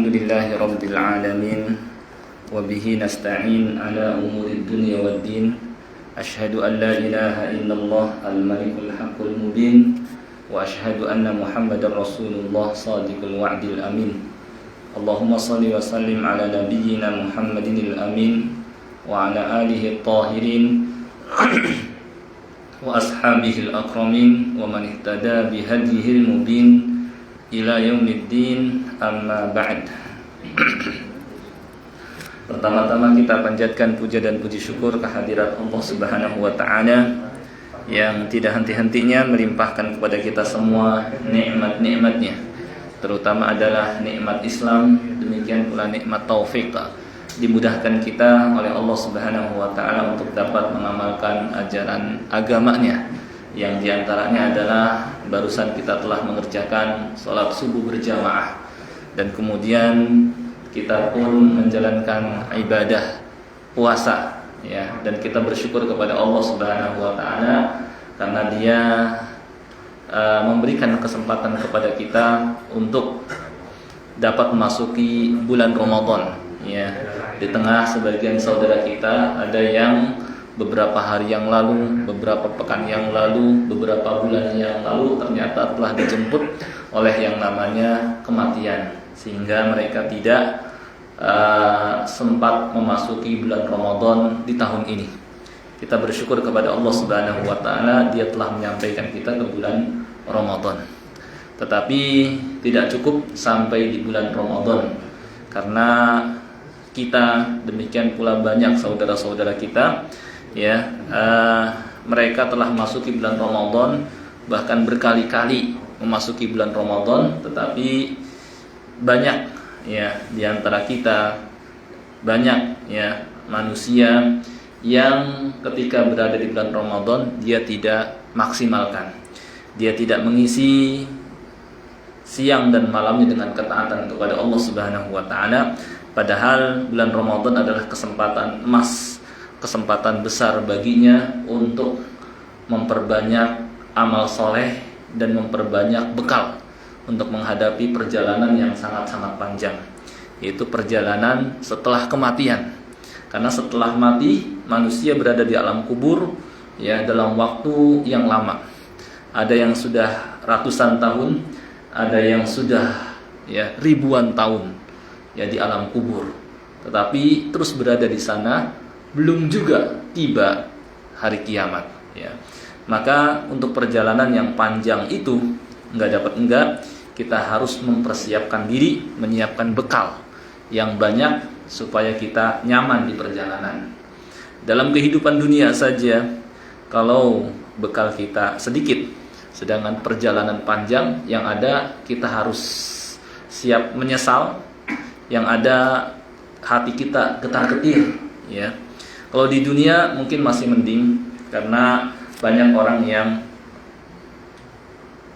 Alhamdulillahi Rabbil Alamin. Wabihi nasta'in ala umuri dunya wad din. Ashhadu an la ilaha illallah al-malikul haqqul mubin. Wa ashhadu anna Muhammadar Rasulullah sadiqul wa'dil amin. Allahumma salli wa sallim ala nabiyyina Muhammadinil amin. Wa ala alihi at-tahirin wa ashabihil akramin. Wa man ihtada bihadihil mubin ila yaumiddin, amma ba'd. Pertama-tama kita panjatkan puja dan puji syukur kehadirat Allah Subhanahu wa taala yang tidak henti-hentinya melimpahkan kepada kita semua nikmat-nikmatnya, terutama adalah nikmat Islam, demikian pula nikmat taufik, dimudahkan kita oleh Allah Subhanahu wa taala untuk dapat mengamalkan ajaran agamanya, yang diantaranya adalah barusan kita telah mengerjakan sholat subuh berjamaah, dan kemudian kita pun menjalankan ibadah puasa, ya, dan kita bersyukur kepada Allah Subhanahu wa taala karena Dia memberikan kesempatan kepada kita untuk dapat memasuki bulan Ramadan, ya. Di tengah sebagian saudara kita ada yang beberapa hari yang lalu, beberapa pekan yang lalu, beberapa bulan yang lalu ternyata telah dijemput oleh yang namanya kematian, sehingga mereka tidak sempat memasuki bulan Ramadan di tahun ini. Kita bersyukur kepada Allah Subhanahu wa taala, Dia telah menyampaikan kita ke bulan Ramadan. Tetapi tidak cukup sampai di bulan Ramadan, karena kita, demikian pula banyak saudara-saudara kita, ya, mereka telah memasuki bulan Ramadan, bahkan berkali-kali memasuki bulan Ramadan, tetapi banyak, ya, di antara kita, banyak, ya, manusia yang ketika berada di bulan Ramadan dia tidak maksimalkan, dia tidak mengisi siang dan malamnya dengan ketaatan kepada Allah Subhanahu wa taala, padahal bulan Ramadan adalah kesempatan emas, kesempatan besar baginya untuk memperbanyak amal soleh dan memperbanyak bekal untuk menghadapi perjalanan yang sangat-sangat panjang, yaitu perjalanan setelah kematian. Karena setelah mati, manusia berada di alam kubur, ya, dalam waktu yang lama. Ada yang sudah ratusan tahun, ada yang sudah, ya, ribuan tahun, ya, di alam kubur. Tetapi terus berada di sana, belum juga tiba hari kiamat, ya. Maka untuk perjalanan yang panjang itu kita harus mempersiapkan diri, menyiapkan bekal yang banyak supaya kita nyaman di perjalanan. Dalam kehidupan dunia saja, kalau bekal kita sedikit, sedangkan perjalanan panjang, yang ada kita harus siap menyesal, yang ada hati kita getar-getir, ya. Kalau di dunia mungkin masih mending, karena banyak orang yang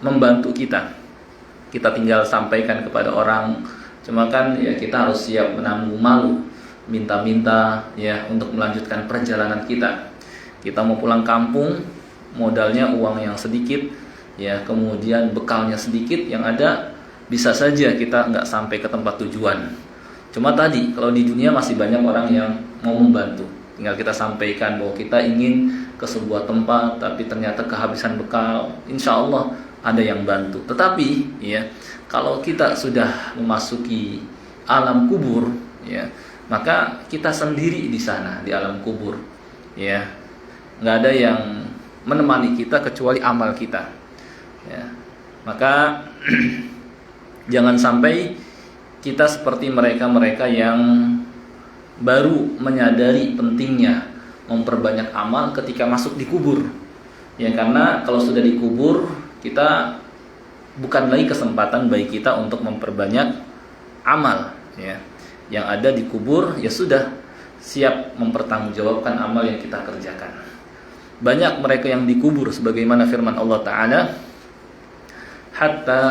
membantu kita. Kita tinggal sampaikan kepada orang, cuma kan, ya, kita harus siap menanggung malu, minta-minta, ya, untuk melanjutkan perjalanan kita. Kita mau pulang kampung, modalnya uang yang sedikit, ya, kemudian bekalnya sedikit, yang ada bisa saja kita nggak sampai ke tempat tujuan. Cuma tadi, kalau di dunia masih banyak orang yang mau membantu. Tinggal kita sampaikan bahwa kita ingin ke sebuah tempat, tapi ternyata kehabisan bekal, insya Allah ada yang bantu. Tetapi, ya, kalau kita sudah memasuki alam kubur, ya, maka kita sendiri di sana, di alam kubur, ya, nggak ada yang menemani kita kecuali amal kita, ya. Maka jangan sampai kita seperti mereka-mereka yang baru menyadari pentingnya memperbanyak amal ketika masuk di kubur, ya, karena kalau sudah dikubur, kita bukan lagi kesempatan bagi kita untuk memperbanyak amal, ya. Yang ada di kubur, ya sudah siap mempertanggungjawabkan amal yang kita kerjakan. Banyak mereka yang dikubur sebagaimana firman Allah Ta'ala, hatta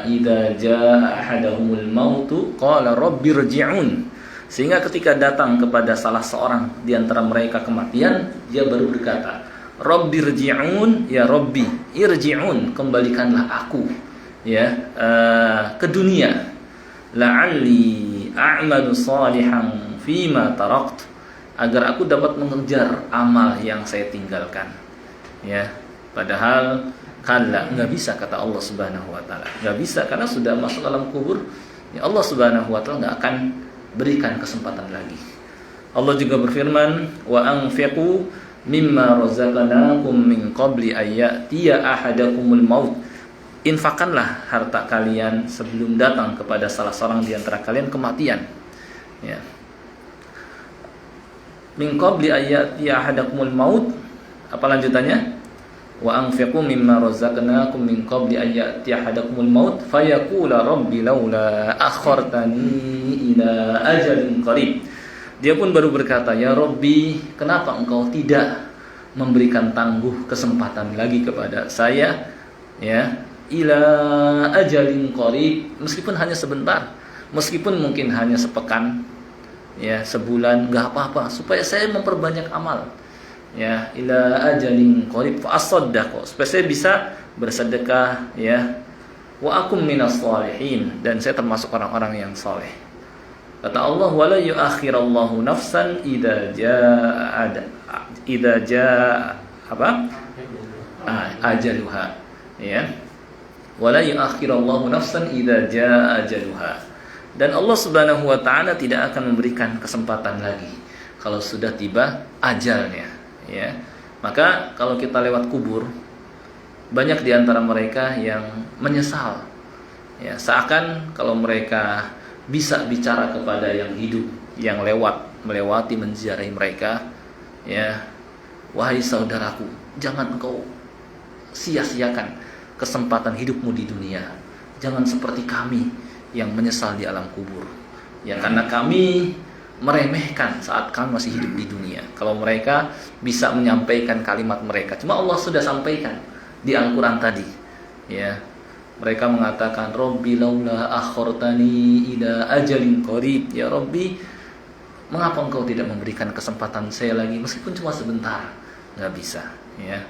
idza jaa ahadahumul mautu qala rabbirji'un, sehingga ketika datang kepada salah seorang di antara mereka kematian, dia baru berkata, Rabbirji'un, ya Rabbi, irji'un, kembalikanlah aku, ya, ke dunia. la'alli a'malu salihan fima tarakt, agar aku dapat mengejar amal yang saya tinggalkan. Ya, padahal kala, nggak bisa, kata Allah Subhanahu wa taala. Nggak bisa, karena sudah masuk alam kubur, ya Allah Subhanahu wa taala nggak akan berikan kesempatan lagi. Allah juga berfirman, wa anfiqu mimma razaqnakum min qabli ayyatiya ahadakumul maut. Infakkanlah harta kalian sebelum datang kepada salah seorang di antara kalian kematian. Ya. Min qabli ayyatiya ahadakumul maut. Apa lanjutannya? Wa anfiqu mimma razaqnakum min qabli ayyatiya ahadakumul maut fayaqula rabbi laula akhartani ila ajalin qarib. Dia pun baru berkata, ya Rabbi, kenapa engkau tidak memberikan tangguh kesempatan lagi kepada saya, ya, ila ajalin qarib, meskipun hanya sebentar, meskipun mungkin hanya sepekan, ya, sebulan, enggak apa-apa, supaya saya memperbanyak amal, ya, ila ajalin qarib fa asaddaq, supaya saya bisa bersedekah, ya, wa akum minas shalihin, dan saya termasuk orang-orang yang saleh. Kata Allah, wala yuakhirallahu nafsan idza jaa ajaluha, ya, wala yuakhirallahu nafsan idza jaa ajaluha. Dan Allah Subhanahu wa taala tidak akan memberikan kesempatan lagi kalau sudah tiba ajalnya, ya. Maka kalau kita lewat kubur, banyak di antara mereka yang menyesal, ya, seakan kalau mereka bisa bicara kepada yang hidup, yang melewati menziarahi mereka, ya, wahai saudaraku, jangan engkau sia-siakan kesempatan hidupmu di dunia. Jangan seperti kami yang menyesal di alam kubur, ya, karena kami meremehkan saat kami masih hidup di dunia. Kalau mereka bisa menyampaikan kalimat mereka, cuma Allah sudah sampaikan di Al-Quran tadi, ya. Mereka mengatakan, Rabbi laula akhartani ila ajalin qarib. Ya Rabbi, mengapa engkau tidak memberikan kesempatan saya lagi meskipun cuma sebentar? Nggak bisa, ya.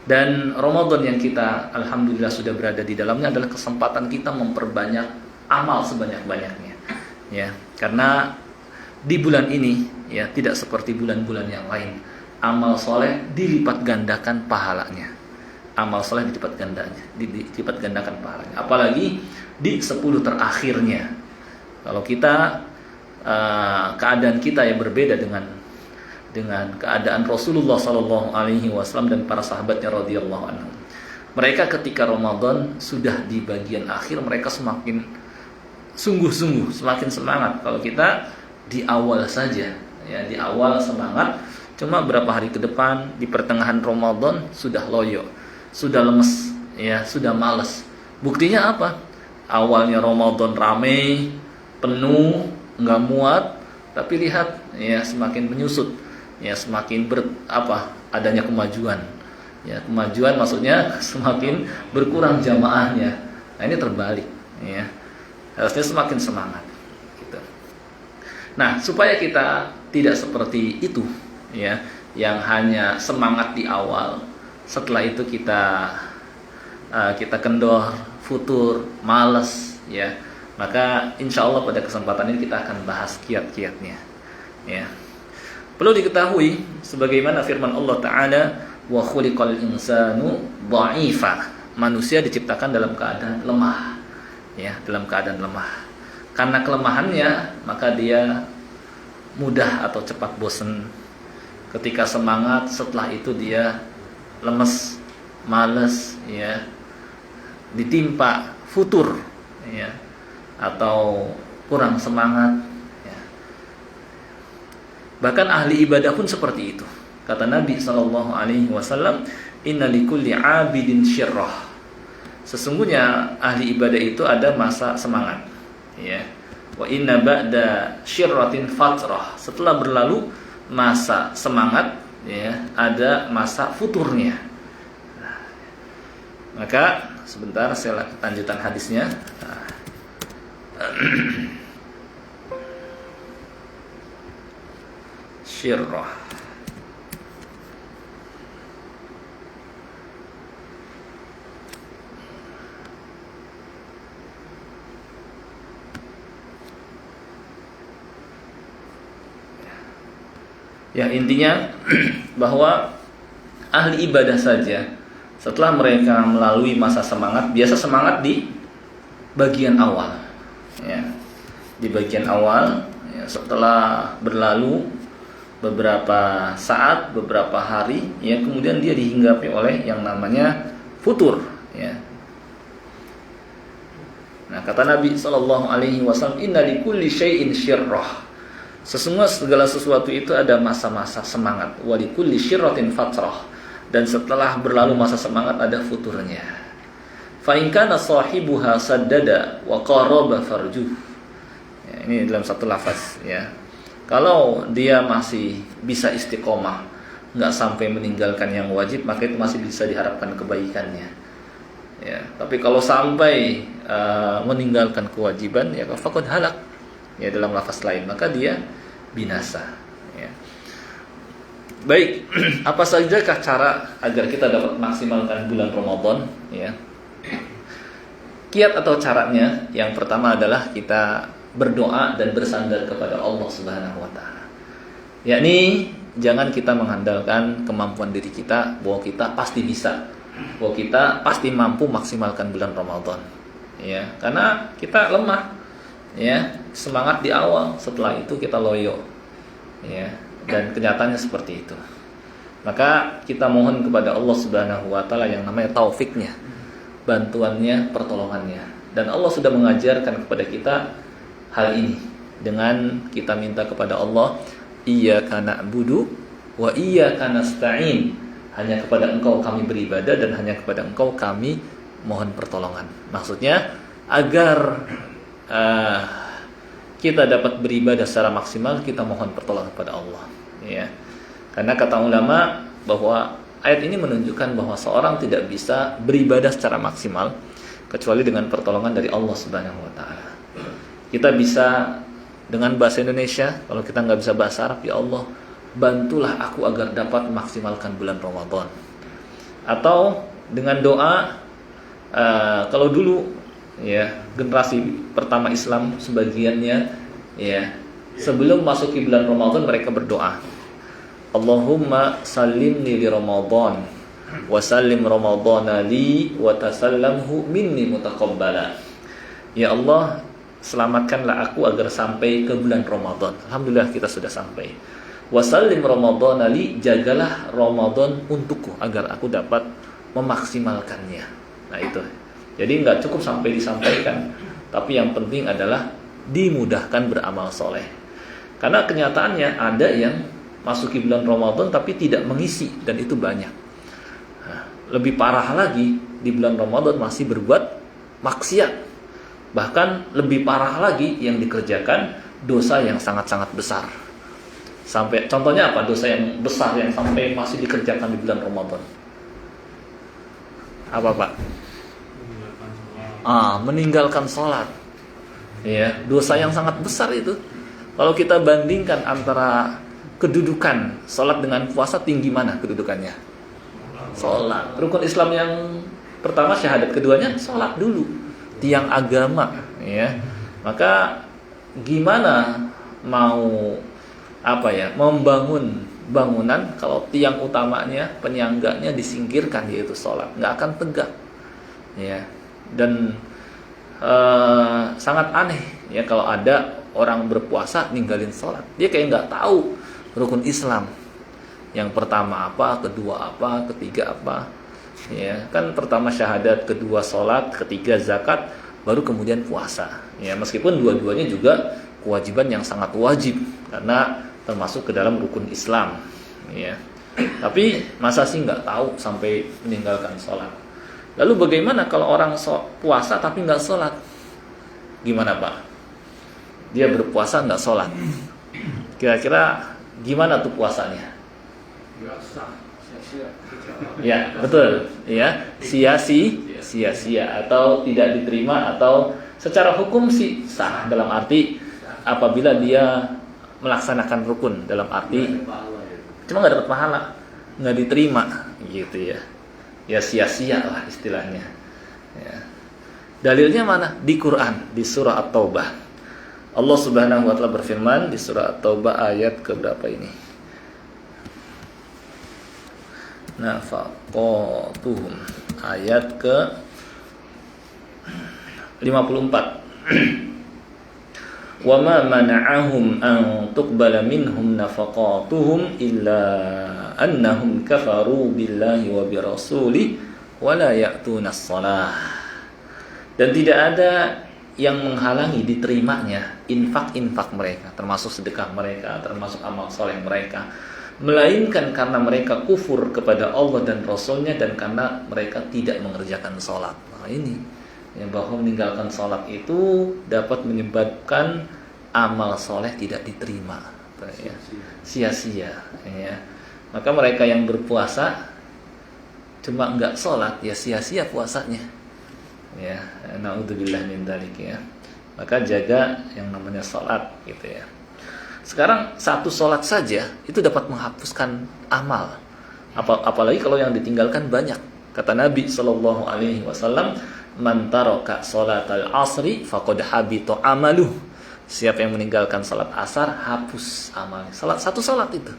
Dan Ramadan yang kita alhamdulillah sudah berada di dalamnya adalah kesempatan kita memperbanyak amal sebanyak-banyaknya, ya. Karena di bulan ini, ya, tidak seperti bulan-bulan yang lain. Amal soleh dilipat gandakan pahalanya. Amal soleh dilipat gandakan pahalanya. Apalagi di 10 terakhirnya. Kalau kita keadaan kita yang berbeda dengan keadaan Rasulullah SAW dan para sahabatnya radhiyallahu anhum. Mereka ketika Ramadan sudah di bagian akhir, mereka semakin sungguh-sungguh, semakin semangat. Kalau kita di awal saja, ya, di awal semangat, cuma berapa hari ke depan di pertengahan Ramadan sudah loyo, sudah lemes, ya, sudah malas. Buktinya apa? Awalnya Ramadan ramai, penuh, nggak muat, tapi lihat, ya, semakin menyusut, ya, semakin adanya kemajuan. Ya, kemajuan maksudnya semakin berkurang jamaahnya. Nah, ini terbalik, ya. Harusnya semakin semangat, gitu. Nah, supaya kita tidak seperti itu, ya, yang hanya semangat di awal, setelah itu kita kendor, futur, malas, ya. Maka insya Allah pada kesempatan ini kita akan bahas kiat-kiatnya, ya. Perlu diketahui sebagaimana firman Allah Ta'ala, wa khuliqal insanu dha'ifa. Manusia diciptakan dalam keadaan lemah, ya, dalam keadaan lemah. Karena kelemahannya, maka dia mudah atau cepat bosan. Ketika semangat, setelah itu dia lemes, malas, ya, ditimpa futur, ya, atau kurang semangat, ya. Bahkan ahli ibadah pun seperti itu. Kata Nabi SAW, inna likulli abidin syirrah. Sesungguhnya ahli ibadah itu ada masa semangat, ya. Wa inna ba'da syirratin fatrah. Setelah berlalu masa semangat, ya, ada masa futurnya. Maka sebentar saya lanjutkan hadisnya. Syirrah. Ya, intinya bahwa ahli ibadah saja setelah mereka melalui masa semangat, biasa semangat di bagian awal, ya, di bagian awal, ya, setelah berlalu beberapa saat, beberapa hari, ya, kemudian dia dihinggapi oleh yang namanya futur, ya. Nah, kata Nabi Shallallahu Alaihi Wasallam, Inna likulli syai'in syirrah. Sesungguhnya segala sesuatu itu ada masa-masa semangat. Wa likulli syirratin fatrah. Dan setelah berlalu masa semangat ada futurnya. Fa in kana sahibuha saddada wa qaraba farjuh. Ya, ini dalam satu lafaz, ya. Kalau dia masih bisa istiqomah, nggak sampai meninggalkan yang wajib, maka itu masih bisa diharapkan kebaikannya. Ya, tapi kalau sampai meninggalkan kewajiban, ya faqad halak. Ya, dalam lafaz lain, maka dia binasa. Ya. Baik, apa sajakah cara agar kita dapat maksimalkan bulan Ramadan? Ya. Kiat atau caranya, yang pertama adalah kita berdoa dan bersandar kepada Allah Subhanahu wa taala. Yakni jangan kita mengandalkan kemampuan diri kita bahwa kita pasti bisa, bahwa kita pasti mampu maksimalkan bulan Ramadan. Ya, karena kita lemah. Ya, semangat di awal, setelah itu kita loyo. Ya, dan kenyataannya seperti itu. Maka kita mohon kepada Allah Subhanahu wa taala yang namanya taufiknya, bantuannya, pertolongannya. Dan Allah sudah mengajarkan kepada kita hal ini dengan kita minta kepada Allah, iyyaka na'budu wa iyyaka nasta'in. Hanya kepada Engkau kami beribadah dan hanya kepada Engkau kami mohon pertolongan. Maksudnya agar kita dapat beribadah secara maksimal, kita mohon pertolongan kepada Allah, ya. Karena kata ulama bahwa ayat ini menunjukkan bahwa seorang tidak bisa beribadah secara maksimal kecuali dengan pertolongan dari Allah Subhanahu wa taala. Kita bisa dengan bahasa Indonesia, kalau kita nggak bisa bahasa Arab, ya Allah, bantulah aku agar dapat memaksimalkan bulan Ramadan. Atau dengan doa, kalau dulu, ya, generasi pertama Islam sebagiannya, ya, sebelum masuki bulan Ramadan mereka berdoa, Allahumma sallimni li Ramadan wa sallim Ramadana li wa tasallamhu minni mutaqabbala. Ya Allah, selamatkanlah aku agar sampai ke bulan Ramadan. Alhamdulillah kita sudah sampai. Wa sallim Ramadana li, jagalah Ramadan untukku agar aku dapat memaksimalkannya. Nah, itu. Jadi nggak cukup sampai disampaikan, tapi yang penting adalah dimudahkan beramal soleh. Karena kenyataannya ada yang masuki bulan Ramadan tapi tidak mengisi, dan itu banyak. Nah, lebih parah lagi, di bulan Ramadan masih berbuat maksiat. Bahkan lebih parah lagi yang dikerjakan dosa yang sangat-sangat besar. Sampai contohnya apa? Dosa yang besar yang sampai masih dikerjakan di bulan Ramadan. Apa, Pak? Meninggalkan sholat. Ya, dosa yang sangat besar itu. Kalau kita bandingkan antara kedudukan sholat dengan puasa, tinggi mana kedudukannya? Sholat. Rukun Islam yang pertama syahadat, keduanya sholat dulu. Tiang agama, ya. Maka gimana mau membangun bangunan kalau tiang utamanya, penyangganya disingkirkan, yaitu sholat, nggak akan tegak. Ya. Dan sangat aneh, ya, kalau ada orang berpuasa ninggalin sholat. Dia kayak nggak tahu rukun Islam. Yang pertama apa, kedua apa, ketiga apa. Ya, kan pertama syahadat, kedua sholat, ketiga zakat, baru kemudian puasa. Ya, meskipun dua-duanya juga kewajiban yang sangat wajib karena termasuk ke dalam rukun Islam. Ya. Tapi masa sih nggak tahu sampai meninggalkan sholat. Lalu bagaimana kalau orang puasa tapi nggak sholat? Gimana, Pak? Dia berpuasa nggak sholat. Kira-kira gimana tuh puasanya? Ya, betul. Ya, sia-sia atau tidak diterima, atau secara hukum sih sah, dalam arti apabila dia melaksanakan rukun, dalam arti cuma nggak dapat pahala, nggak diterima, gitu ya. Ya sia-sia lah istilahnya. Ya. Dalilnya mana? Di Quran, di surah At-Taubah. Allah Subhanahu wa taala berfirman di surah At-Taubah ayat keberapa ini? nafaqatuhum. Ayat ke 54. Wa ma mana'ahum an tuqbala minhum nafaqatuhum illa annahum kafaru billahi wa bi rasulih wa la ya'tuna as-shalah. Dan tidak ada yang menghalangi diterimanya infak-infak mereka, termasuk sedekah mereka, termasuk amal soleh mereka, melainkan karena mereka kufur kepada Allah dan Rasulnya dan karena mereka tidak mengerjakan sholat. Nah ini yang bahwa meninggalkan sholat itu dapat menyebabkan amal soleh tidak diterima, ya, sia-sia. Ya. Maka mereka yang berpuasa cuma enggak sholat, ya sia-sia puasanya. Ya, naudzubillah min dzalik ya. Maka jaga yang namanya sholat gitu ya. Sekarang satu sholat saja itu dapat menghapuskan amal. Apalagi kalau yang ditinggalkan banyak. Kata Nabi Shallallahu Alaihi Wasallam, "Man taraka sholatal asri faqad habita amaluh." Siapa yang meninggalkan sholat asar, hapus amalnya. Satu sholat itu.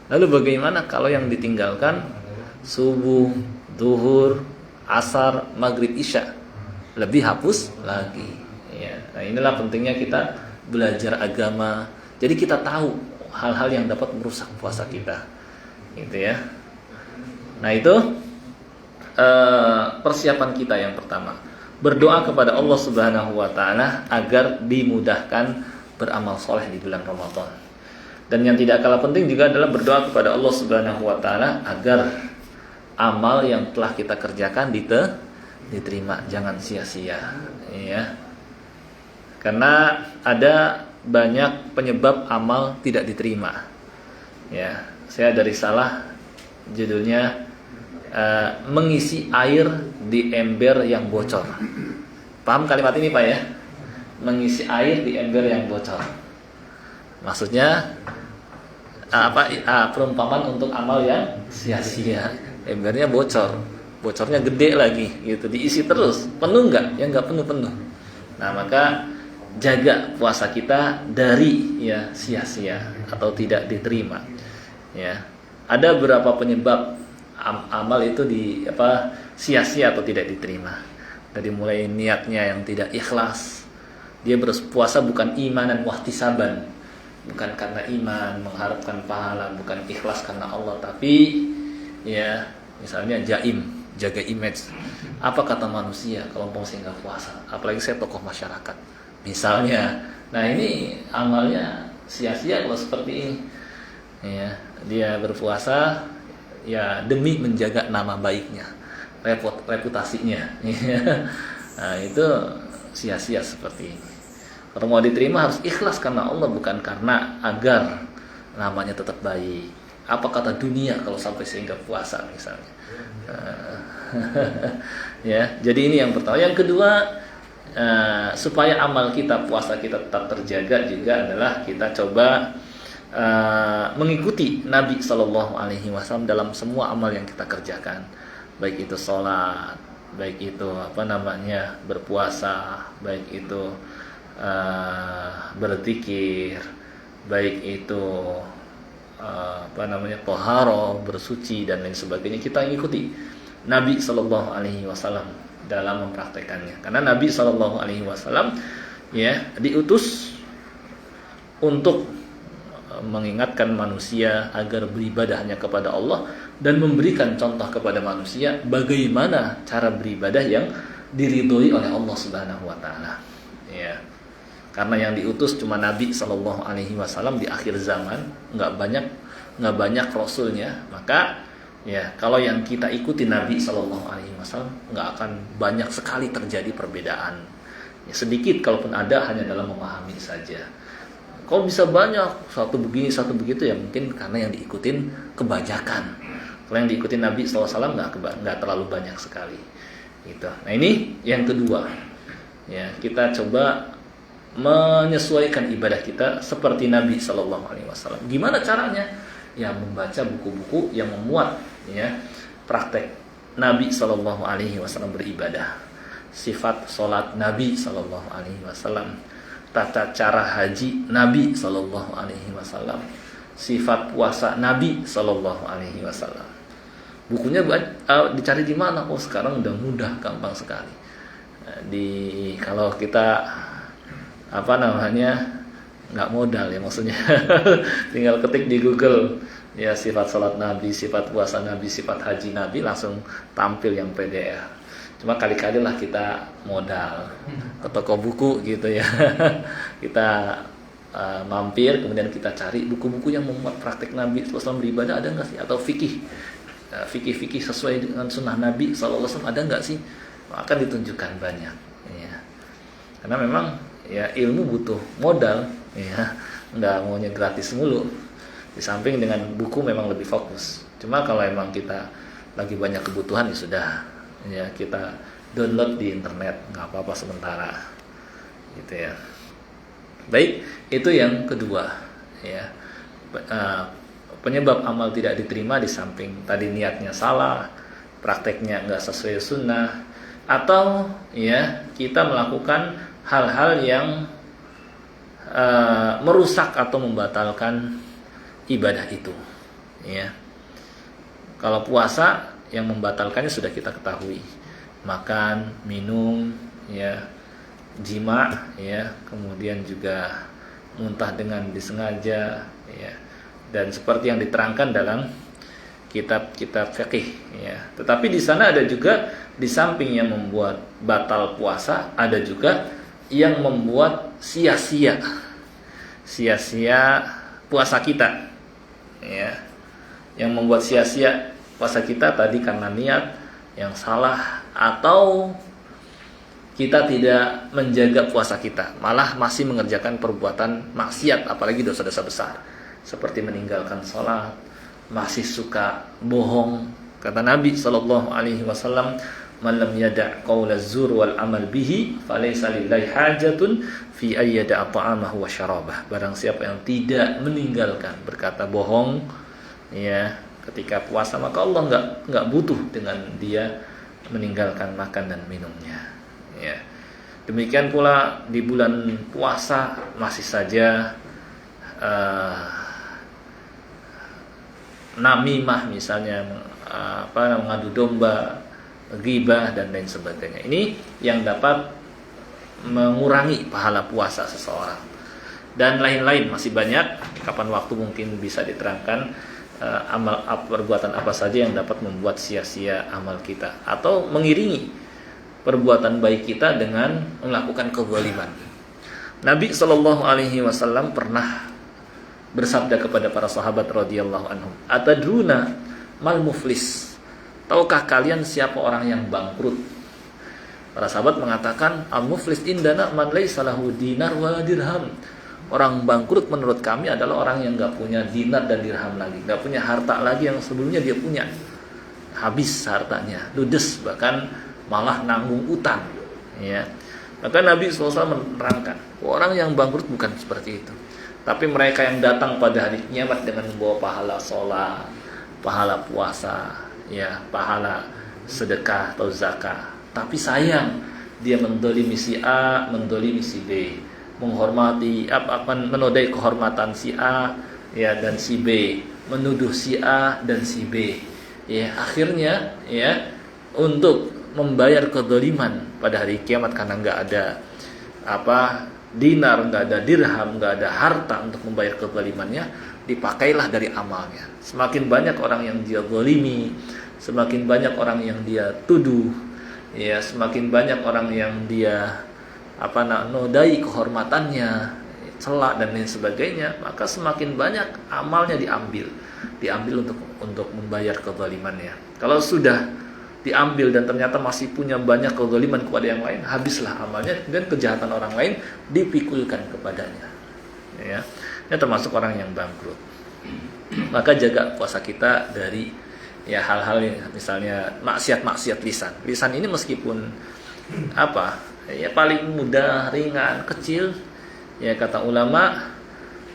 Lalu bagaimana kalau yang ditinggalkan subuh, duhur, asar, maghrib, isya? Lebih hapus lagi. Ya. Nah inilah pentingnya kita belajar agama. Jadi kita tahu hal-hal yang dapat merusak puasa kita, gitu ya. Nah itu persiapan kita yang pertama. Berdoa kepada Allah Subhanahu Wa Taala agar dimudahkan beramal soleh di bulan Ramadan. Dan yang tidak kalah penting juga adalah berdoa kepada Allah Subhanahu Wa Taala agar amal yang telah kita kerjakan diterima, jangan sia-sia, ya. Karena ada banyak penyebab amal tidak diterima. Ya, saya dari salah judulnya mengisi air di ember yang bocor. Paham kalimat ini Pak ya? Mengisi air di ember yang bocor. Maksudnya perumpamaan untuk amal yang sia-sia. Embernya bocor, bocornya gede lagi, gitu. Diisi terus, penuh nggak? Ya nggak penuh-penuh. Nah maka jaga puasa kita dari ya sia-sia atau tidak diterima. Ya, ada beberapa penyebab amal itu sia-sia atau tidak diterima. Dari mulai niatnya yang tidak ikhlas, dia berpuasa bukan imanan wahtisaban, bukan karena iman mengharapkan pahala, bukan ikhlas karena Allah, tapi ya misalnya jaga image. Apa kata manusia kalau mau saya nggak puasa? Apalagi saya tokoh masyarakat misalnya. Nah ini amalnya sia-sia kalau seperti ini. Ya, dia berpuasa ya demi menjaga nama baiknya, reputasinya. Nah itu sia-sia seperti ini. Kalau mau diterima harus ikhlas karena Allah, bukan karena agar namanya tetap baik. Apa kata dunia kalau sampai sehingga puasa misalnya. Ya, jadi ini yang pertama. Yang kedua, supaya amal kita, puasa kita tetap terjaga juga adalah kita coba mengikuti Nabi Shallallahu Alaihi Wasallam dalam semua amal yang kita kerjakan, baik itu sholat, baik itu berpuasa, baik itu berzikir, baik itu toharo, bersuci dan lain sebagainya. Kita ikuti Nabi Shallallahu Alaihi Wasallam dalam mempraktekannya. Karena Nabi Shallallahu Alaihi Wasallam ya diutus untuk mengingatkan manusia agar beribadah hanya kepada Allah dan memberikan contoh kepada manusia bagaimana cara beribadah yang diridhoi oleh Allah Subhanahu Wa Taala. Ya. Karena yang diutus cuma Nabi Shallallahu Alaihi Wasallam di akhir zaman, nggak banyak rasulnya, maka ya kalau yang kita ikuti Nabi Shallallahu Alaihi Wasallam nggak akan banyak sekali terjadi perbedaan. Ya, sedikit kalaupun ada hanya dalam memahami saja. Kalau bisa banyak satu begini satu begitu ya mungkin karena yang diikutin kebanyakan. Kalau yang diikuti Nabi SAW nggak terlalu banyak sekali. Gitu. Nah ini yang kedua. Ya kita coba menyesuaikan ibadah kita seperti Nabi Shallallahu Alaihi Wasallam. Gimana caranya? Ya membaca buku-buku yang memuat ya praktek Nabi Shallallahu Alaihi Wasallam beribadah, sifat sholat Nabi Shallallahu Alaihi Wasallam, tata cara haji Nabi Shallallahu Alaihi Wasallam, sifat puasa Nabi Shallallahu Alaihi Wasallam. Bukunya dicari di mana? Oh, sekarang udah mudah, gampang sekali. Kalau kita nggak modal ya, maksudnya tinggal ketik di Google ya sifat salat Nabi, sifat puasa Nabi, sifat haji Nabi, langsung tampil yang PDF. Cuma kali-kali lah kita modal ke toko buku gitu ya. Kita mampir, kemudian kita cari buku-buku yang memuat praktek Nabi SAW beribadah, ada nggak sih? Atau fikih sesuai dengan sunnah Nabi SAW, ada nggak sih? Akan ditunjukkan banyak ya. Karena memang ya ilmu butuh modal ya, nggak maunya gratis mulu. Di samping dengan buku memang lebih fokus. Cuma kalau emang kita lagi banyak kebutuhan ya sudah ya, kita download di internet, nggak apa-apa sementara gitu ya. Baik, itu yang kedua ya. Penyebab amal tidak diterima di samping tadi niatnya salah, prakteknya nggak sesuai sunnah, atau ya kita melakukan hal-hal yang merusak atau membatalkan ibadah itu ya. Kalau puasa yang membatalkannya sudah kita ketahui, makan, minum ya, jima ya, kemudian juga muntah dengan disengaja ya, dan seperti yang diterangkan dalam kitab-kitab fikih ya. Tetapi di sana ada juga, di samping yang membuat batal puasa, ada juga yang membuat sia-sia puasa kita ya. Yang membuat sia-sia puasa kita tadi karena niat yang salah, atau kita tidak menjaga puasa kita, malah masih mengerjakan perbuatan maksiat, apalagi dosa-dosa besar seperti meninggalkan sholat, masih suka bohong. Kata Nabi SAW, "Man lam yada' qaula zur wal amal bihi, falaysa lillahi hajatun fi ayyada' ta'amahu wa syarabah." Barang siapa yang tidak meninggalkan berkata bohong ya ketika puasa, maka Allah enggak butuh dengan dia meninggalkan makan dan minumnya ya. Demikian pula di bulan puasa masih saja namimah misalnya, mengadu domba, ghibah dan lain sebagainya. Ini yang dapat mengurangi pahala puasa seseorang. Dan lain-lain masih banyak, kapan waktu mungkin bisa diterangkan perbuatan apa saja yang dapat membuat sia-sia amal kita atau mengiringi perbuatan baik kita dengan melakukan kezaliman. Nabi SAW pernah bersabda kepada para sahabat radhiyallahu anhum, "Atadruna mal muflis?" Tahukah kalian siapa orang yang bangkrut? Para sahabat mengatakan, "Al-muflis indana man laisa lahu dinar wa dirham." Orang bangkrut menurut kami adalah orang yang enggak punya dinar dan dirham lagi, enggak punya harta lagi yang sebelumnya dia punya. Habis hartanya, ludes, bahkan malah nanggung utang ya. Maka Nabi SAW menerangkan, orang yang bangkrut bukan seperti itu, tapi mereka yang datang pada hari kiamat dengan membawa pahala sholat, pahala puasa ya, pahala sedekah atau zakah. Tapi sayang, dia mendolimi si A, mendolimi si B, menghormati menodai kehormatan si A ya dan si B, menuduh si A dan si B ya. Akhirnya ya, untuk membayar kezaliman pada hari kiamat, karena enggak ada dinar, enggak ada dirham, enggak ada harta untuk membayar kezalimannya, dipakailah dari amalnya. Semakin banyak orang yang dia zalimi, semakin banyak orang yang dia tuduh ya, semakin banyak orang yang dia nodai kehormatannya, celak dan lain sebagainya, maka semakin banyak amalnya diambil untuk membayar kezalimannya. Kalau sudah diambil dan ternyata masih punya banyak kezaliman kepada yang lain, habislah amalnya dan kejahatan orang lain dipikulkan kepadanya ya. Ini termasuk orang yang bangkrut. Maka jaga puasa kita dari ya hal-hal yang misalnya maksiat lisan. Lisan ini meskipun ya paling mudah, ringan, kecil ya, kata ulama,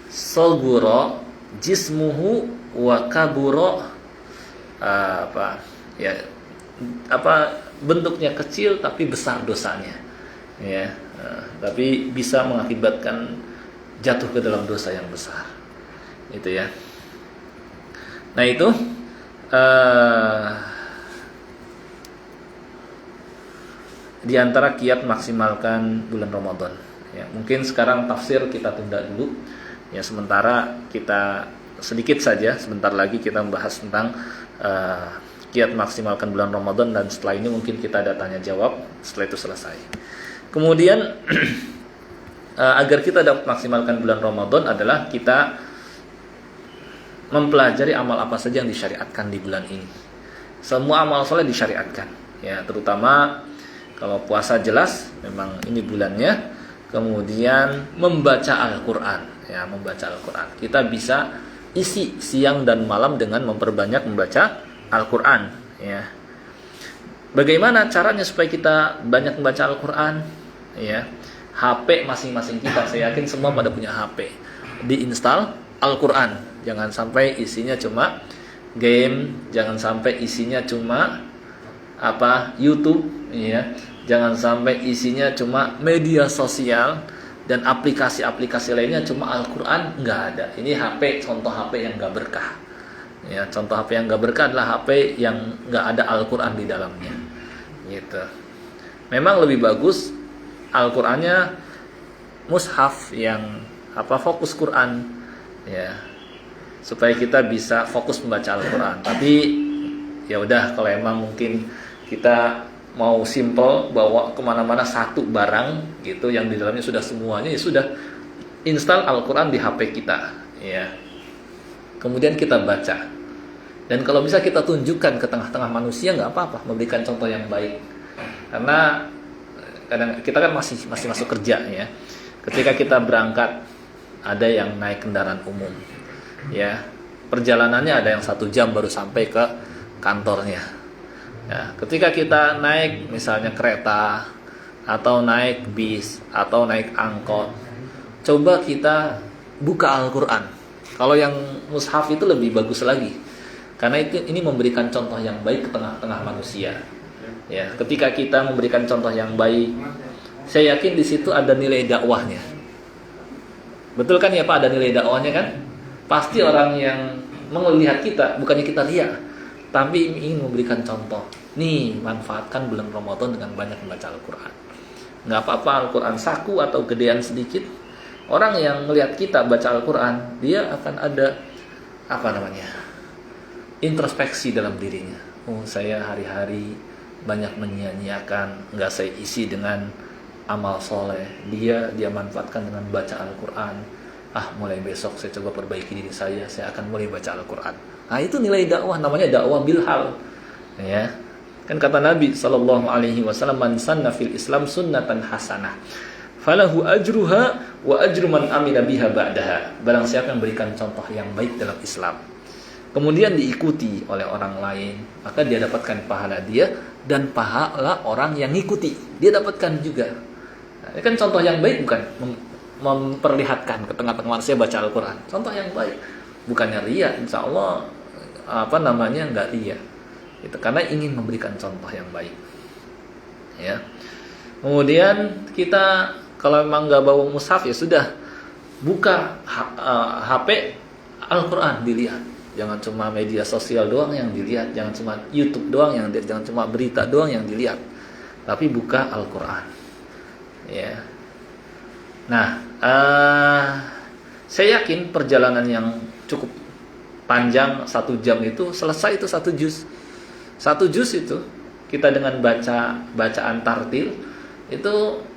soguro jismuhu wa kaburo bentuknya kecil tapi besar dosanya ya, tapi bisa mengakibatkan jatuh ke dalam dosa yang besar itu ya. Nah itu di antara kiat maksimalkan bulan Ramadan. Ya, mungkin sekarang tafsir kita tunda dulu. Ya, sementara kita sedikit saja, sebentar lagi kita membahas tentang kiat maksimalkan bulan Ramadan, dan setelah ini mungkin kita ada tanya jawab setelah itu selesai. Kemudian agar kita dapat maksimalkan bulan Ramadan adalah kita mempelajari amal apa saja yang disyariatkan di bulan ini. Semua amal soleh disyariatkan, ya, terutama kalau puasa jelas memang ini bulannya. Kemudian membaca Al-Quran, ya, membaca Al-Quran. Kita bisa isi siang dan malam dengan memperbanyak membaca Al-Quran, ya. Bagaimana caranya supaya kita banyak membaca Al-Quran? Ya, HP masing-masing kita, saya yakin semua pada punya HP, diinstal Al-Quran. Jangan sampai isinya cuma game, jangan sampai isinya cuma YouTube, ya. Jangan sampai isinya cuma media sosial dan aplikasi-aplikasi lainnya, cuma Al-Quran nggak ada. Ini contoh HP yang nggak berkah. Ya, contoh HP yang nggak berkah adalah HP yang nggak ada Al-Quran di dalamnya. Gitu. Memang lebih bagus Al-Qurannya mushaf yang fokus Quran, ya, supaya kita bisa fokus membaca Al-Quran. Tapi ya udah, kalau emang mungkin kita mau simple, bawa kemana-mana satu barang gitu yang di dalamnya sudah semuanya, ya sudah, install Al-Quran di HP kita, ya. Kemudian kita baca. Dan kalau bisa kita tunjukkan ke tengah-tengah manusia, nggak apa-apa, memberikan contoh yang baik. Karena kadang kita kan masih masuk kerja, ya. Ketika kita berangkat, ada yang naik kendaraan umum, ya. Perjalanannya ada yang 1 jam baru sampai ke kantornya. Ya, ketika kita naik misalnya kereta atau naik bis atau naik angkot, coba kita buka Al-Quran. Kalau yang mushaf itu lebih bagus lagi, karena ini memberikan contoh yang baik ke tengah-tengah manusia. Ya, ketika kita memberikan contoh yang baik, saya yakin di situ ada nilai dakwahnya. Betul kan ya Pak, ada nilai dakwahnya kan? Pasti orang yang melihat kita, bukannya kita lihat, tapi ingin memberikan contoh. Nih, manfaatkan bulan Ramadan dengan banyak membaca Al-Quran. Nggak apa-apa Al-Quran saku atau gedean sedikit. Orang yang melihat kita baca Al-Quran, dia akan ada introspeksi dalam dirinya. Oh, saya hari-hari banyak menyia-nyiakan, nggak saya isi dengan amal soleh. Dia manfaatkan dengan baca Al-Quran. Mulai besok saya coba perbaiki diri saya akan mulai baca Al-Quran. Nah, itu nilai dakwah, namanya dakwah bilhal, ya. Kan kata Nabi SAW, man sanna fil Islam sunnatan hasanah falahu ajruha wa ajru man amila biha ba'daha. Barang siapa yang berikan contoh yang baik dalam Islam, kemudian diikuti oleh orang lain, maka dia dapatkan pahala dia dan pahala orang yang ngikuti, dia dapatkan juga. Nah, ini kan contoh yang baik, bukan memperlihatkan ke tengah-tengah manusia baca Al-Quran. Contoh yang baik, bukannya riya. Insya Allah nggak riya. Itu karena ingin memberikan contoh yang baik, ya. Kemudian kita kalau memang nggak bawa mushaf, ya sudah, buka HP Al-Quran dilihat. Jangan cuma media sosial doang yang dilihat, jangan cuma YouTube doang yang dilihat, jangan cuma berita doang yang dilihat, tapi buka Al-Quran, ya. Nah, saya yakin perjalanan yang cukup panjang 1 jam itu selesai itu 1 juz. 1 juz itu kita dengan bacaan tartil itu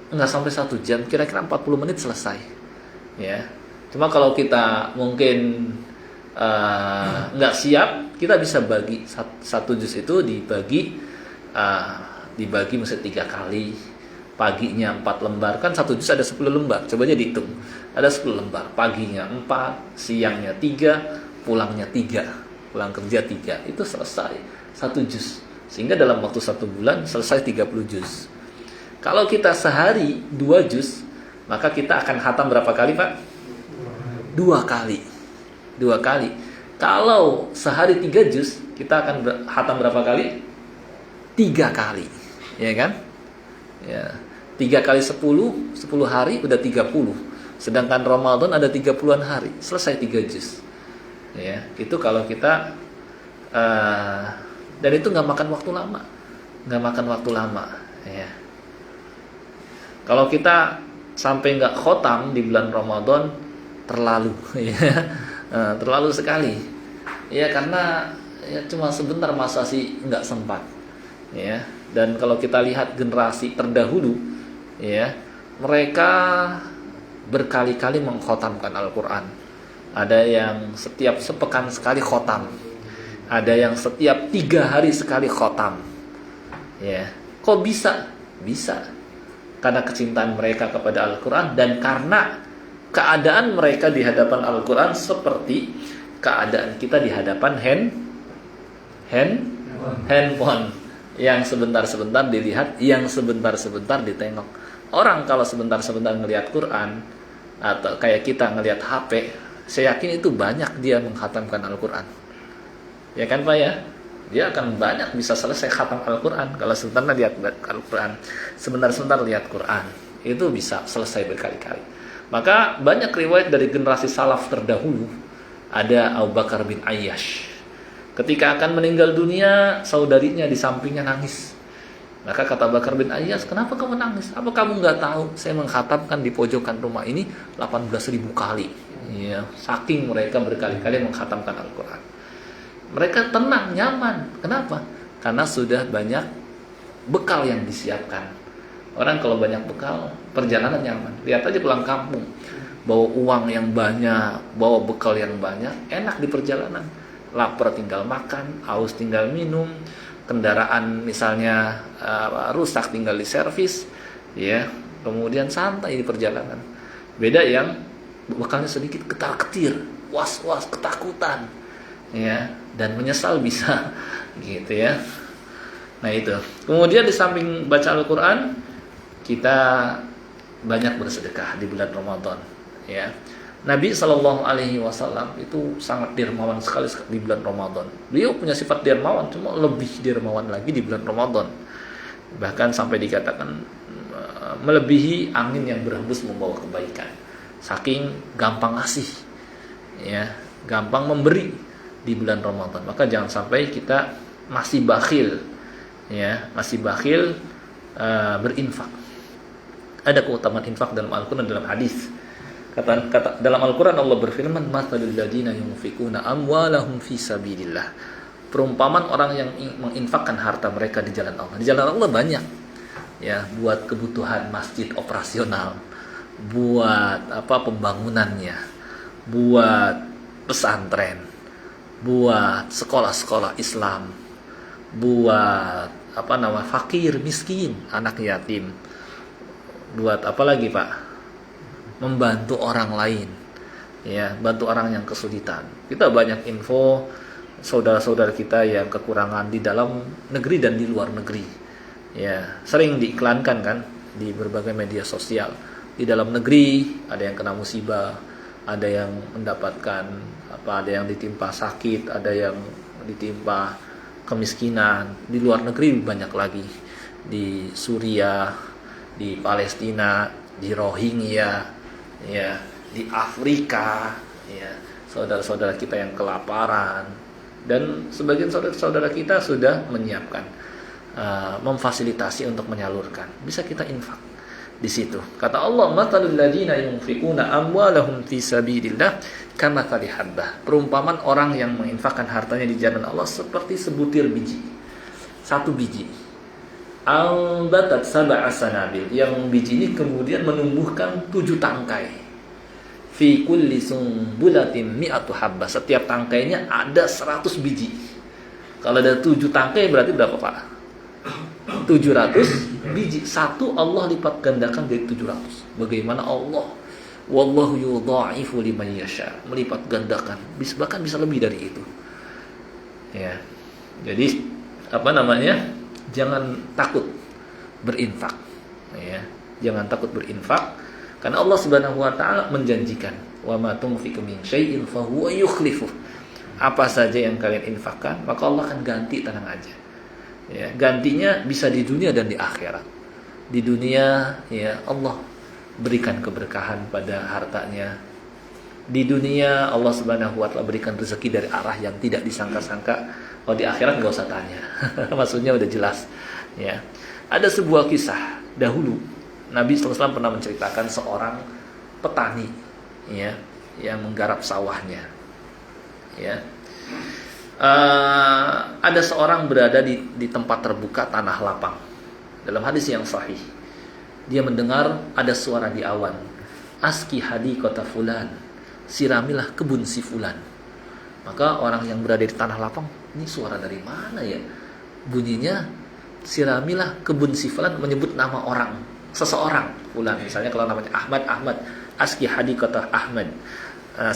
nggak sampai 1 jam, kira-kira 40 menit selesai, ya. Cuma kalau kita mungkin nggak siap, kita bisa bagi 1 juz itu dibagi misalnya 3 kali. Paginya 4 lembar, kan 1 juz ada 10 lembar, coba aja dihitung, ada 10 lembar. Paginya 4, siangnya 3, pulangnya 3, pulang kerja 3, itu selesai 1 juz. Sehingga dalam waktu 1 bulan selesai 30 juz. Kalau kita sehari 2 juz, maka kita akan khatam berapa kali Pak? 2 kali. 2 kali. Kalau sehari 3 juz, kita akan khatam berapa kali? 3 kali, ya kan? Ya, 3 kali 10 hari udah 30. Sedangkan Ramadan ada 30-an hari, selesai 3 juz. Ya, itu kalau kita dan itu nggak makan waktu lama, ya. Kalau kita sampai nggak khotam di bulan Ramadan, terlalu ya. Terlalu sekali ya, karena ya cuma sebentar, masa sih nggak sempat ya. Dan kalau kita lihat generasi terdahulu ya, mereka berkali-kali mengkhotamkan Al-Quran. Ada yang setiap sepekan sekali khotam, ada yang setiap 3 hari sekali khotam ya. Kok bisa? Bisa karena kecintaan mereka kepada Al-Quran, dan karena keadaan mereka di hadapan Al-Quran seperti keadaan kita di hadapan handphone, yang sebentar-sebentar dilihat, yang sebentar-sebentar ditengok. Orang kalau sebentar-sebentar ngelihat Quran, atau kayak kita ngelihat HP, saya yakin itu banyak dia menghatamkan Al-Quran. Ya kan Pak ya? Dia akan banyak bisa selesai khatam Al-Quran. Kalau sebentar lihat Al-Quran, sebentar-sebentar lihat Quran, itu bisa selesai berkali-kali. Maka banyak riwayat dari generasi salaf terdahulu. Ada Abu Bakar bin Ayyash, ketika akan meninggal dunia, saudarinya di sampingnya nangis. Maka kata Abu Bakar bin Ayyash, kenapa kamu nangis? Apa kamu nggak tahu saya mengkhatamkan di pojokan rumah ini 18.000 kali ya, saking mereka berkali-kali mengkhatamkan Al-Quran. Mereka tenang, nyaman. Kenapa? Karena sudah banyak bekal yang disiapkan. Orang kalau banyak bekal, perjalanan nyaman. Lihat aja pulang kampung, bawa uang yang banyak, bawa bekal yang banyak, enak di perjalanan. Lapar tinggal makan, haus tinggal minum, kendaraan misalnya rusak tinggal diservis, ya. Kemudian santai di perjalanan. Beda yang bekalnya sedikit, ketar-ketir, was-was, ketakutan, ya, dan menyesal bisa gitu ya. Nah itu. Kemudian di samping baca Al-Quran, kita banyak bersedekah di bulan Ramadan ya. Nabi SAW itu sangat dermawan sekali di bulan Ramadan. Beliau punya sifat dermawan, cuma lebih dermawan lagi di bulan Ramadan. Bahkan sampai dikatakan melebihi angin yang berhembus membawa kebaikan. Saking gampang ngasih ya, gampang memberi di bulan Ramadan. Maka jangan sampai kita masih bakhil ya, masih bakhil berinfak. Ada keutamaan infak dalam Al-Quran, dalam hadis. Kata dalam Al-Quran Allah berfirman, "Matsalul ladzina yunfikuna amwalahum fi sabilillah." Perumpamaan orang yang menginfakkan harta mereka di jalan Allah. Di jalan Allah banyak ya, buat kebutuhan masjid operasional, buat pembangunannya, buat pesantren, buat sekolah-sekolah Islam, buat fakir miskin, anak yatim, buat apa lagi Pak? Membantu orang lain, ya, bantu orang yang kesulitan. Kita banyak info saudara-saudara kita yang kekurangan di dalam negeri dan di luar negeri, ya, sering diiklankan kan di berbagai media sosial. Di dalam negeri ada yang kena musibah, ada yang mendapatkan ada yang ditimpa sakit, ada yang ditimpa kemiskinan. Di luar negeri banyak lagi, di Suriah, di Palestina, di Rohingya, ya, di Afrika, ya, saudara-saudara kita yang kelaparan, dan sebagian saudara-saudara kita sudah menyiapkan, memfasilitasi untuk menyalurkan. Bisa kita infak di situ. Kata Allah, "Matsalul ladzina yunfikuna amwalahum fi sabilillah kamatsali habbah." Perumpamaan orang yang menginfakkan hartanya di jalan Allah seperti sebutir biji. Satu biji. Ambatat sab'a sanabil, yang biji ini kemudian menumbuhkan 7 tangkai. Fi kulli sumbulatin mi'atu habbah. Setiap tangkainya ada 100 biji. Kalau ada 7 tangkai berarti berapa Pak? 700 biji. Satu Allah lipat gandakan dari 700. Bagaimana Allah? Wallahu yudha'ifu liman yasha. Melipat gandakan. Bahkan bisa lebih dari itu. Ya. Jadi jangan takut berinfak. Ya. Jangan takut berinfak, karena Allah Subhanahu wa taala menjanjikan, "Wa ma tunfiqu min syai'in fa huwa yukhlifuh." Apa saja yang kalian infakkan, maka Allah akan ganti, tenang aja. Ya, gantinya bisa di dunia dan di akhirat. Di dunia, ya, Allah berikan keberkahan pada hartanya. Di dunia Allah Subhanahu wa taala berikan rezeki dari arah yang tidak disangka-sangka. Kalau di akhirat nggak usah tanya. Maksudnya udah jelas. Ya. Ada sebuah kisah dahulu Nabi SAW pernah menceritakan seorang petani, ya, yang menggarap sawahnya, ya. Ada seorang berada di tempat terbuka tanah lapang. Dalam hadis yang sahih, dia mendengar ada suara di awan, aski hadiqata fulan, siramilah kebun si fulan. Maka orang yang berada di tanah lapang, ini suara dari mana ya? Bunyinya siramilah kebun si fulan, menyebut nama orang, seseorang fulan. Misalnya kalau namanya Ahmad, aski hadiqata Ahmad,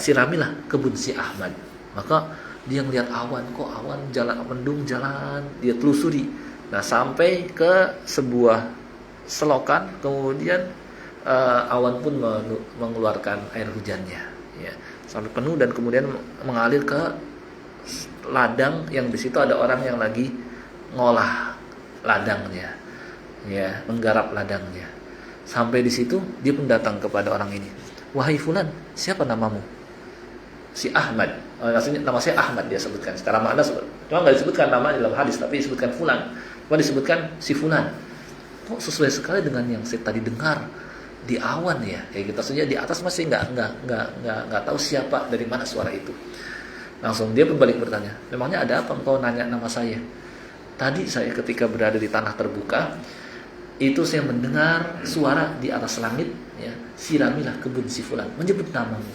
siramilah kebun si Ahmad. Maka dia melihat awan, kok awan jalan mendung jalan, dia telusuri. Nah, sampai ke sebuah selokan, kemudian awan pun mengeluarkan air hujannya, ya, sampai penuh dan kemudian mengalir ke ladang yang di situ ada orang yang lagi ngolah ladangnya, ya, menggarap ladangnya. Sampai di situ dia pun datang kepada orang ini, wahai fulan, siapa namamu? Si Ahmad. Maksudnya nama saya Ahmad, dia sebutkan secara makna, cuma nggak disebutkan nama dalam hadis, tapi disebutkan fulan, cuma disebutkan si fulan. Kok sesuai sekali dengan yang saya tadi dengar di awan ya, kayak gitu. Saja di atas masih nggak tahu siapa, dari mana suara itu. Langsung dia berbalik bertanya, memangnya ada apa engkau nanya nama saya? Tadi saya ketika berada di tanah terbuka itu saya mendengar suara di atas langit, ya, siramilah kebun si fulan, menyebut namamu.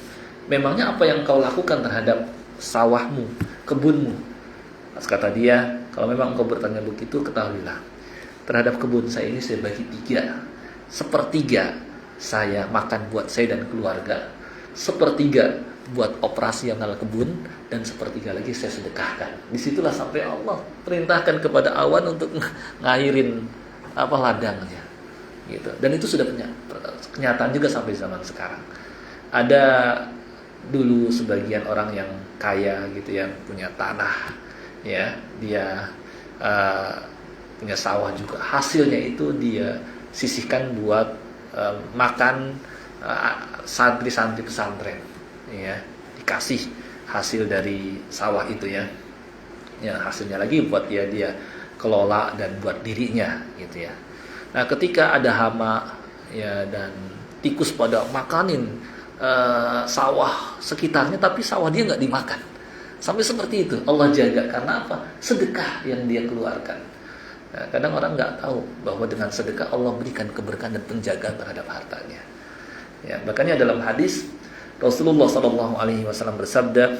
Memangnya apa yang kau lakukan terhadap sawahmu, kebunmu? Kata dia, kalau memang engkau bertanya begitu, ketahuilah, terhadap kebun saya ini saya bagi 3. Sepertiga saya makan buat saya dan keluarga, sepertiga buat operasi yang ala kebun, dan sepertiga lagi saya sedekahkan. Disitulah sampai Allah perintahkan kepada awan untuk ngairin ladangnya, gitu. Dan itu sudah kenyataan juga sampai zaman sekarang. Ada dulu sebagian orang yang kaya gitu ya, punya tanah, ya, dia punya sawah juga, hasilnya itu dia sisihkan buat makan santri-santri pesantren, ya, dikasih hasil dari sawah itu, ya, hasilnya lagi buat dia kelola dan buat dirinya, gitu ya. Nah, ketika ada hama, ya, dan tikus pada makanin sawah sekitarnya, tapi sawah dia nggak dimakan, sampai seperti itu Allah jaga. Karena apa? Sedekah yang dia keluarkan. Nah, kadang orang nggak tahu bahwa dengan sedekah Allah berikan keberkahan dan penjagaan terhadap hartanya. Ya, makanya dalam hadis Rasulullah SAW bersabda,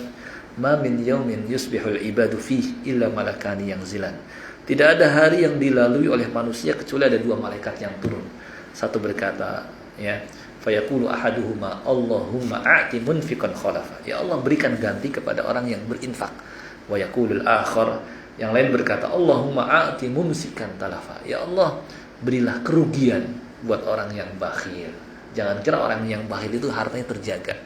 "Ma min yaumin yusbihul ibadu fih illa malakani yang zilan." Tidak ada hari yang dilalui oleh manusia kecuali ada 2 malaikat yang turun. Satu berkata, ya, fayaqulu ahaduhuma Allahumma a'ti munfiqan khalafa, ya Allah berikan ganti kepada orang yang berinfak. Wa yaqulul akhar, yang lain berkata Allahumma a'ti mumsikan talafa, ya Allah berilah kerugian buat orang yang bakhil. Jangan kira orang yang bakhil itu hartanya terjaga,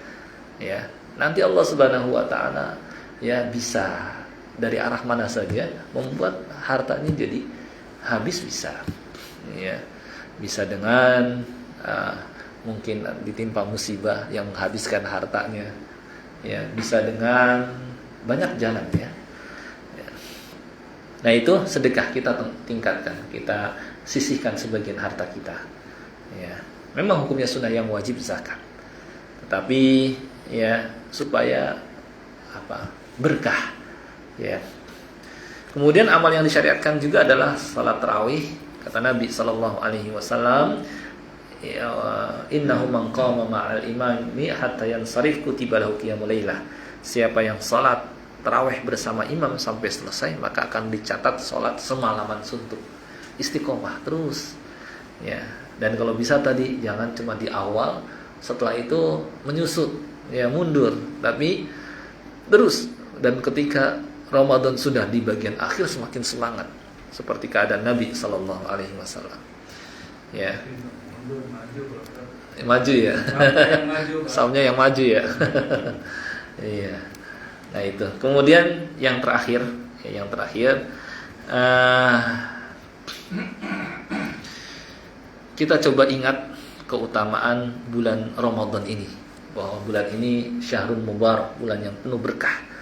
ya. Nanti Allah Subhanahu wa taala, ya, bisa dari arah mana saja membuat hartanya jadi habis, bisa, ya. Bisa dengan mungkin ditimpa musibah yang menghabiskan hartanya, ya, bisa dengan banyak jalan, ya. Nah, itu sedekah kita tingkatkan, kita sisihkan sebagian harta kita, ya. Memang hukumnya sunnah yang wajib zakat, tetapi, ya, supaya berkah, ya. Kemudian amal yang disyariatkan juga adalah salat tarawih. Kata Nabi SAW, innahu man qama ma'al imami hatta yansarif kutiba lahu qiyamul lailah. Siapa yang salat tarawih bersama imam sampai selesai, maka akan dicatat salat semalaman suntuk. Istiqomah terus, ya. Dan kalau bisa tadi jangan cuma di awal, setelah itu menyusut, ya, mundur, tapi terus. Dan ketika Ramadan sudah di bagian akhir, semakin semangat, seperti keadaan Nabi SAW, ya. Maju ya, saumnya yang maju ya. Iya. Nah, itu. Kemudian yang terakhir, kita coba ingat keutamaan bulan Ramadan ini, bahwa bulan ini syahrul mubarak, bulan yang penuh berkah.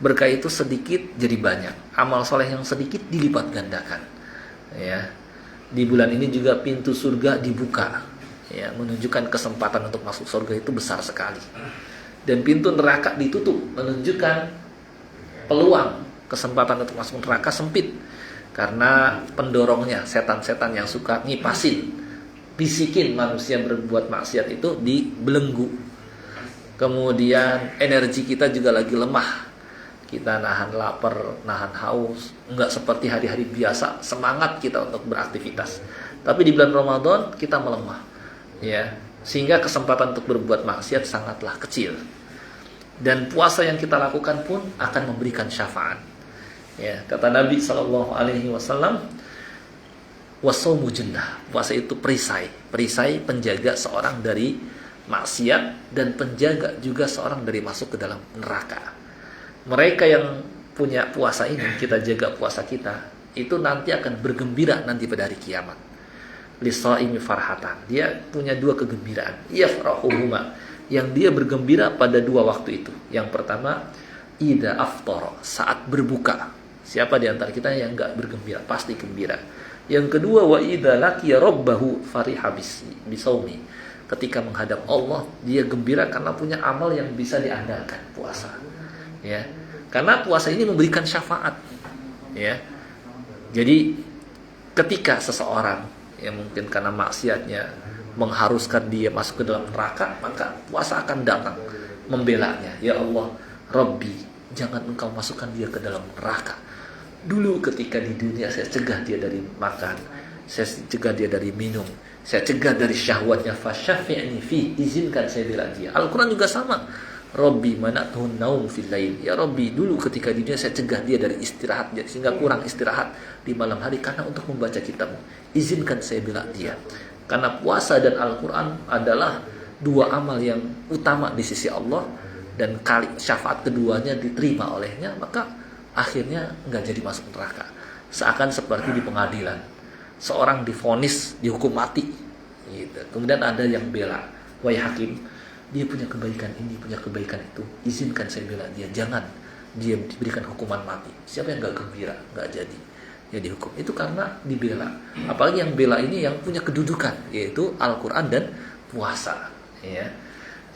Berkah itu sedikit jadi banyak, amal soleh yang sedikit dilipat gandakan, ya. Di bulan ini juga pintu surga dibuka, ya, menunjukkan kesempatan untuk masuk surga itu besar sekali. Dan pintu neraka ditutup, menunjukkan peluang kesempatan untuk masuk neraka sempit. Karena pendorongnya, setan-setan yang suka ngipasin, bisikin manusia berbuat maksiat itu dibelenggu. Kemudian energi kita juga lagi lemah. Kita nahan lapar, nahan haus, enggak seperti hari-hari biasa, semangat kita untuk beraktivitas. Tapi di bulan Ramadan kita melemah, ya, sehingga kesempatan untuk berbuat maksiat sangatlah kecil. Dan puasa yang kita lakukan pun akan memberikan syafaat. Ya, kata Nabi SAW, wasaumu junnah, puasa itu perisai penjaga seorang dari maksiat dan penjaga juga seorang dari masuk ke dalam neraka. Mereka yang punya puasa ini, kita jaga puasa kita, itu nanti akan bergembira nanti pada hari kiamat. Lisaimi farhatan, dia punya dua kegembiraan. Yafrahuhuma, yang dia bergembira pada dua waktu itu. Yang pertama, ida aftara, saat berbuka. Siapa di antara kita yang enggak bergembira? Pasti gembira. Yang kedua, wa ida laqiya rabbahu fariha bisaumi. Ketika menghadap Allah, dia gembira karena punya amal yang bisa diandalkan, puasa. Ya, karena puasa ini memberikan syafaat. Ya, jadi ketika seseorang yang mungkin karena maksiatnya mengharuskan dia masuk ke dalam neraka, maka puasa akan datang membelanya. Ya Allah, Rabbi, jangan engkau masukkan dia ke dalam neraka. Dulu ketika di dunia saya cegah dia dari makan, saya cegah dia dari minum, saya cegah dari syahwatnya, fasyafi'ni fi, izinkan saya bela dia. Al-Quran juga sama. Rabbi mana'tuhun naum fil lail. Ya Rabbi, dulu ketika di dunia saya cegah dia dari istirahat, sehingga kurang istirahat di malam hari karena untuk membaca kitabmu. Izinkan saya bela dia. Karena puasa dan Al-Quran adalah dua amal yang utama di sisi Allah, dan kali syafaat keduanya diterima olehnya, maka akhirnya nggak jadi masuk neraka. Seakan seperti di pengadilan, seorang divonis dihukum mati, gitu. Kemudian ada yang bela, wahai hakim, dia punya kebaikan ini, punya kebaikan itu, izinkan saya bela dia, jangan dia diberikan hukuman mati. Siapa yang nggak gembira, nggak jadi ya dihukum. Itu karena dibela. Apalagi yang bela ini yang punya kedudukan, yaitu Al-Quran dan puasa, ya.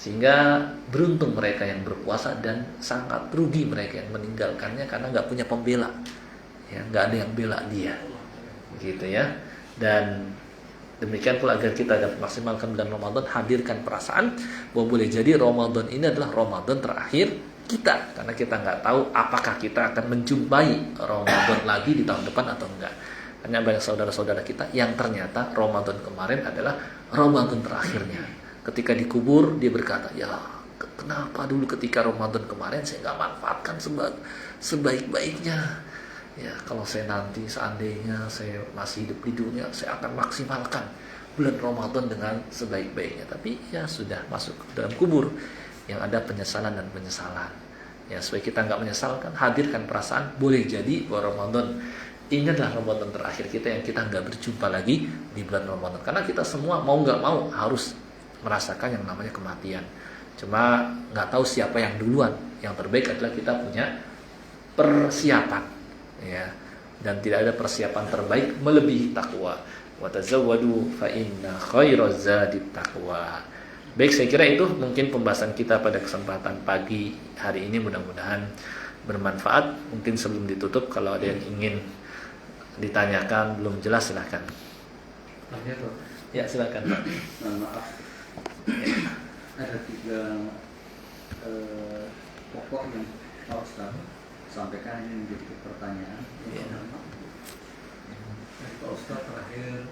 Sehingga beruntung mereka yang berpuasa, dan sangat rugi mereka yang meninggalkannya karena nggak punya pembela, ya, nggak ada yang bela dia, gitu ya. Dan demikian pula agar kita dapat maksimalkan bulan Ramadan, hadirkan perasaan bahwa boleh jadi Ramadan ini adalah Ramadan terakhir kita, karena kita nggak tahu apakah kita akan menjumpai Ramadan lagi di tahun depan atau enggak. Hanya banyak saudara-saudara kita yang ternyata Ramadan kemarin adalah Ramadan terakhirnya. Ketika dikubur dia berkata, ya kenapa dulu ketika Ramadan kemarin saya nggak manfaatkan sebaik-baiknya. Ya, kalau saya nanti seandainya saya masih hidup di dunia, saya akan maksimalkan bulan Ramadan dengan sebaik-baiknya. Tapi ya sudah masuk ke dalam kubur, yang ada penyesalan dan penyesalan. Ya, supaya kita nggak menyesalkan, hadirkan perasaan boleh jadi bahwa Ramadan ini adalah Ramadan terakhir kita, yang kita nggak berjumpa lagi di bulan Ramadan. Karena kita semua mau nggak mau harus merasakan yang namanya kematian. Cuma nggak tahu siapa yang duluan. Yang terbaik adalah kita punya persiapan, ya. Dan tidak ada persiapan terbaik melebihi takwa. Wa tazawwadu fa inna khairaz zadit taqwa. Baik, saya kira itu mungkin pembahasan kita pada kesempatan pagi hari ini, mudah-mudahan bermanfaat. Mungkin sebelum ditutup, kalau ada yang ingin ditanyakan belum jelas, silahkan. Ya, silakan Pak. Maaf, ada 3 pokok yang harus kami sampaikan, ini menjadi pertanyaan. Pak Ustaz, terakhir